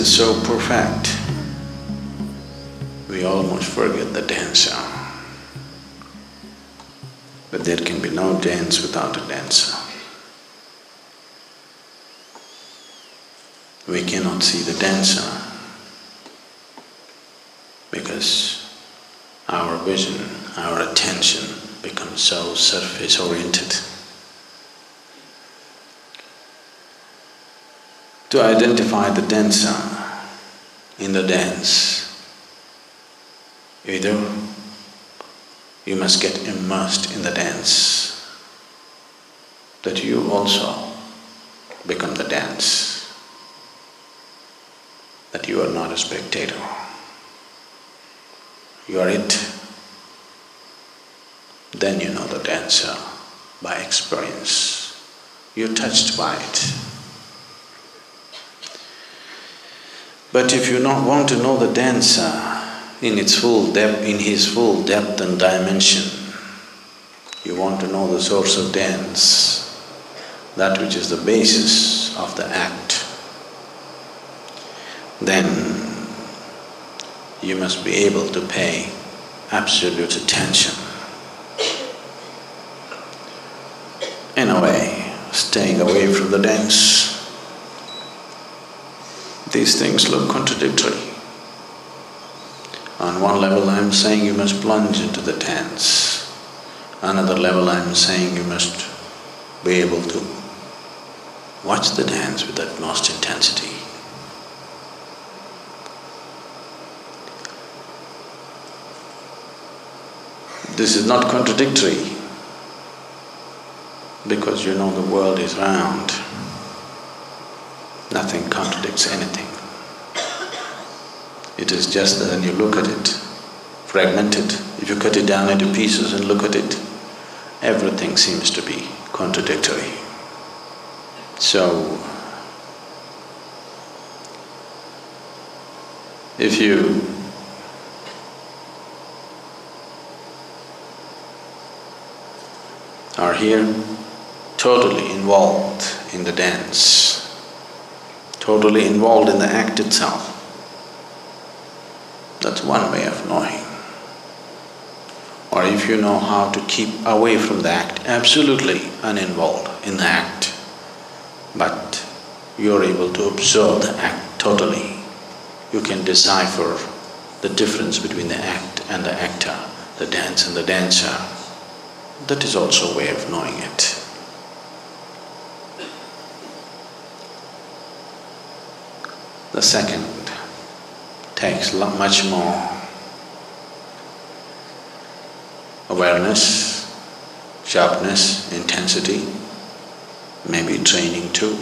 is so perfect, we almost forget the dancer. But there can be no dance without a dancer. We cannot see the dancer because our vision, our attention becomes so surface-oriented. To identify the dancer in the dance, either you must get immersed in the dance, that you also become the dance, that you are not a spectator, you are it. Then you know the dancer by experience, you're touched by it. But if you not want to know the dancer in its full depth, in his full depth and dimension, you want to know the source of dance, that which is the basis of the act, then you must be able to pay absolute attention. In a way, staying away from the dance. These things look contradictory. On one level I am saying you must plunge into the dance. Another level I am saying you must be able to watch the dance with utmost intensity. This is not contradictory because you know the world is round. Nothing contradicts anything. It is just that when you look at it, fragmented, if you cut it down into pieces and look at it, everything seems to be contradictory. So, if you are here totally involved in the dance, totally involved in the act itself, that's one way of knowing. Or if you know how to keep away from the act, absolutely uninvolved in the act, but you're able to observe the act totally, you can decipher the difference between the act and the actor, the dance and the dancer. That is also a way of knowing it. The second takes much more awareness, sharpness, intensity, maybe training too.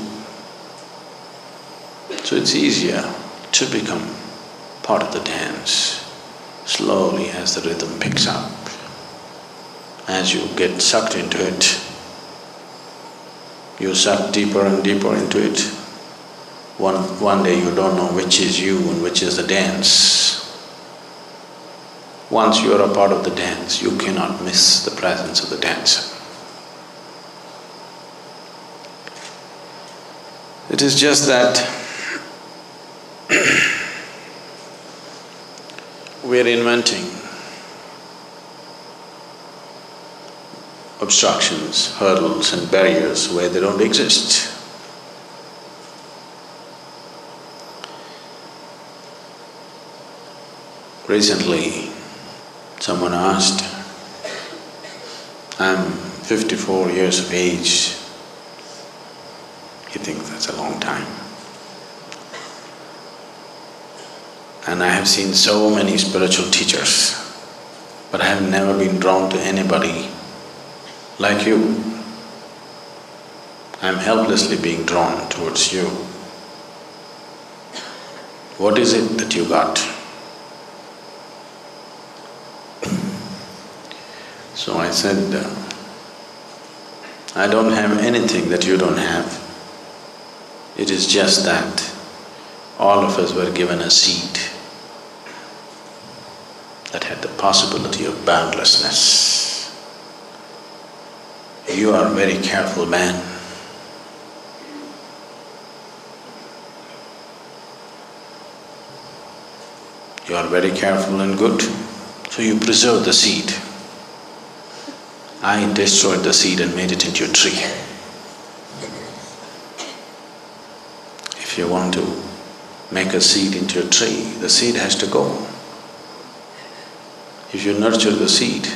So it's easier to become part of the dance slowly as the rhythm picks up. As you get sucked into it, you suck deeper and deeper into it. One day you don't know which is you and which is the dance. Once you are a part of the dance, you cannot miss the presence of the dancer. It is just that we're inventing obstructions, hurdles and barriers where they don't exist. Recently, someone asked, I'm 54 years of age. You think that's a long time. And I have seen so many spiritual teachers, but I have never been drawn to anybody like you. I'm helplessly being drawn towards you. What is it that you got? So I said, I don't have anything that you don't have. It is just that all of us were given a seed that had the possibility of boundlessness. You are a very careful man. You are very careful and good, so you preserve the seed. I destroyed the seed and made it into a tree. If you want to make a seed into a tree, the seed has to go. If you nurture the seed,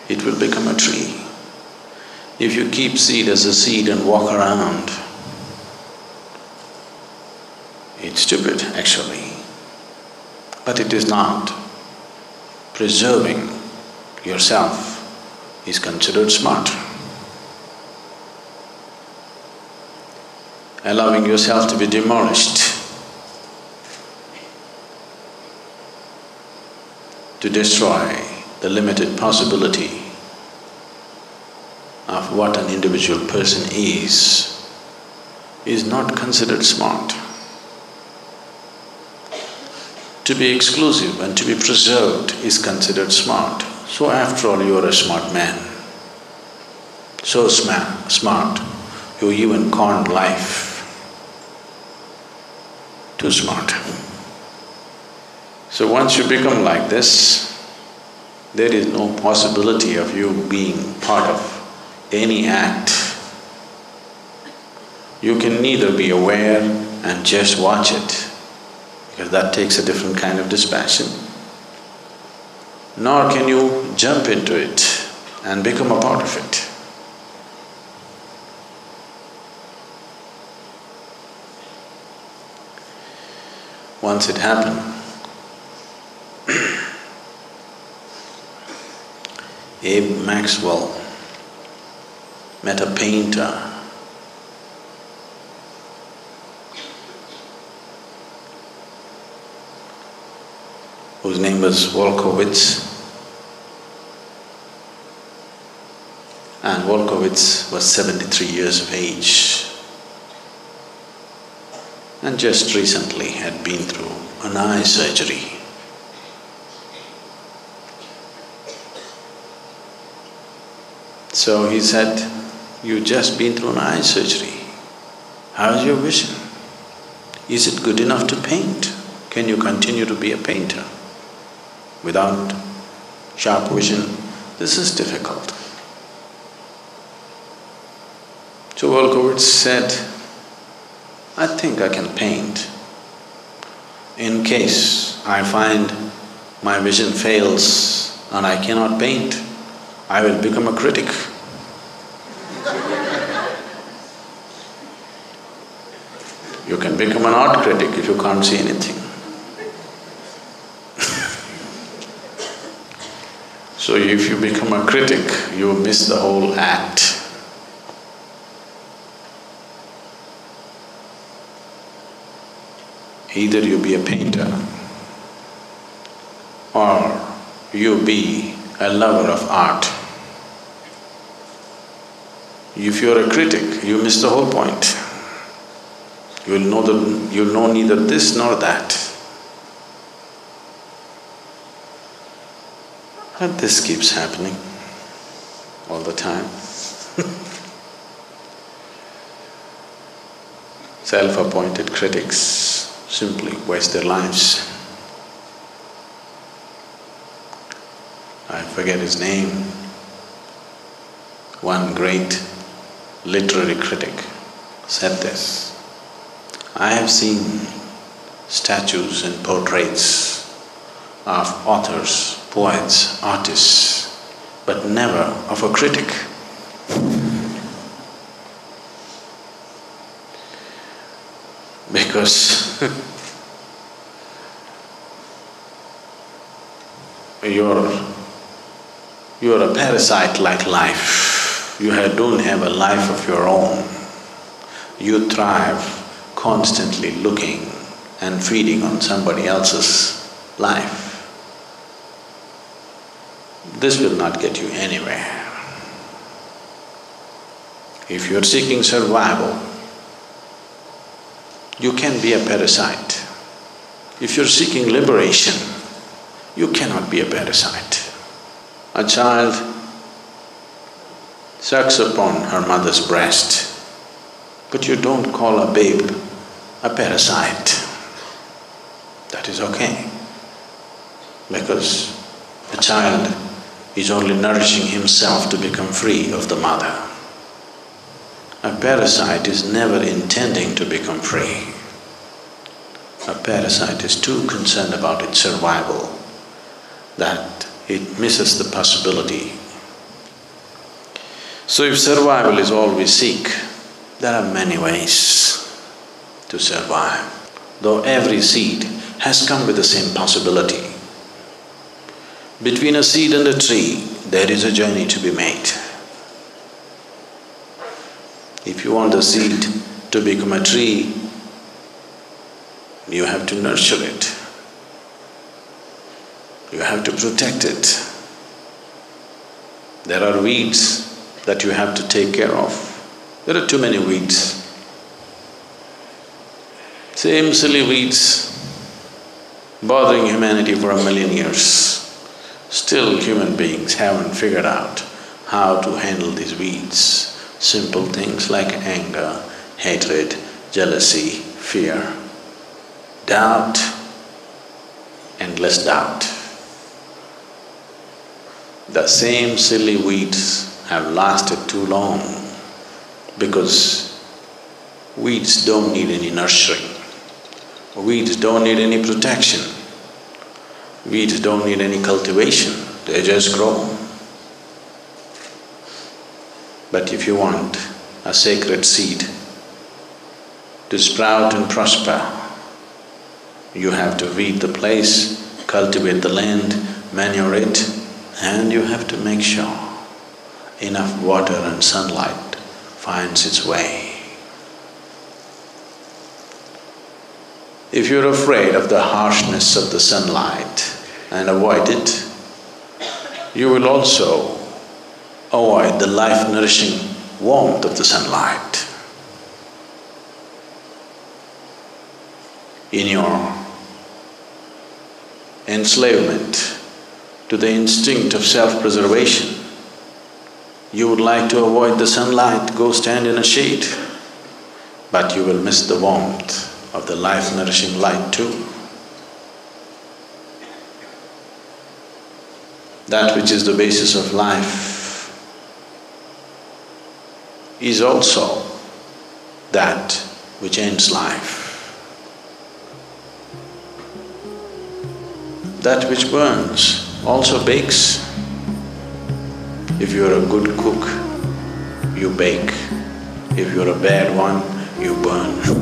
it will become a tree. If you keep seed as a seed and walk around, it's stupid actually. But it is not. Preserving yourself is considered smart. Allowing yourself to be demolished, to destroy the limited possibility of what an individual person is not considered smart. To be exclusive and to be preserved is considered smart. So after all, you are a smart man. So smart, you even conned life. Too smart. So once you become like this, there is no possibility of you being part of any act. You can neither be aware and just watch it, because that takes a different kind of dispassion, nor can you jump into it and become a part of it. Once it happened, Abe Maxwell met a painter whose name was Wolkowitz, and Wolkowitz was 73 years of age and just recently had been through an eye surgery. So he said, "You've just been through an eye surgery. How's your vision? Is it good enough to paint? Can you continue to be a painter? Without sharp vision, this is difficult." So Wolkowitz said, "I think I can paint. In case I find my vision fails and I cannot paint, I will become a critic." You can become an art critic if you can't see anything. So if you become a critic, you miss the whole act. Either you be a painter or you be a lover of art. If you're a critic, you miss the whole point. You'll know neither this nor that. And this keeps happening all the time. Self-appointed critics simply waste their lives. I forget his name. One great literary critic said this, "I have seen statues and portraits of authors, poets, artists, but never of a critic." Because you're a parasite like life. You don't have a life of your own. You thrive constantly looking and feeding on somebody else's life. This will not get you anywhere. If you're seeking survival, you can be a parasite. If you're seeking liberation, you cannot be a parasite. A child sucks upon her mother's breast, but you don't call a babe a parasite. That is okay. because a child is only nourishing himself to become free of the mother. A parasite is never intending to become free. A parasite is too concerned about its survival that it misses the possibility. So if survival is all we seek, there are many ways to survive, though every seed has come with the same possibility. Between a seed and a tree, there is a journey to be made. If you want the seed to become a tree, you have to nurture it. You have to protect it. There are weeds that you have to take care of. There are too many weeds. Same silly weeds bothering humanity for 1,000,000 years. Still human beings haven't figured out how to handle these weeds. Simple things like anger, hatred, jealousy, fear, doubt, endless doubt. The same silly weeds have lasted too long because weeds don't need any nurturing. Weeds don't need any protection. Weeds don't need any cultivation, they just grow. But if you want a sacred seed to sprout and prosper, you have to weed the place, cultivate the land, manure it, and you have to make sure enough water and sunlight finds its way. If you're afraid of the harshness of the sunlight and avoid it, you will also avoid the life-nourishing warmth of the sunlight. In your enslavement to the instinct of self-preservation, you would like to avoid the sunlight, go stand in a shade, but you will miss the warmth of the life-nourishing light too. That which is the basis of life is also that which ends life. That which burns also bakes. If you're a good cook, you bake. If you're a bad one, you burn.